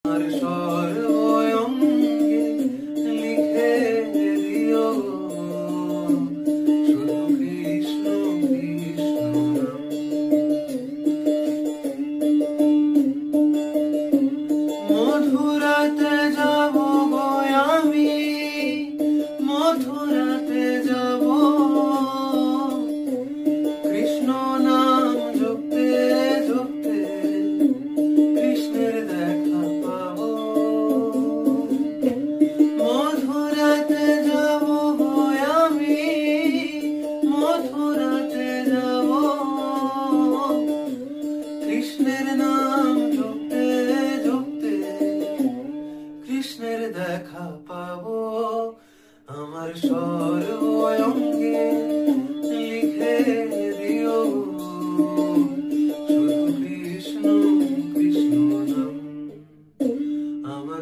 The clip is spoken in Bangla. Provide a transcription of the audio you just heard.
আর সর্বঙ্গে লিখে দিও শুধু কৃষ্ণ কৃষ্ণ নাম। মথুরাতে যাব গো আমি, মথুরাতে যাব, কৃষ্ণ নাম জপতে জপতে কৃষ্ণের দেখা পাবো। মথুরাতে যাব গো আমি, মথুরাতে যাব, কৃষ্ণের নাম জপতে জপতে কৃষ্ণের দেখা পাবো। আমার সর্বঙ্গে লিখে দিও শুধু কৃষ্ণ কৃষ্ণ নাম। আমার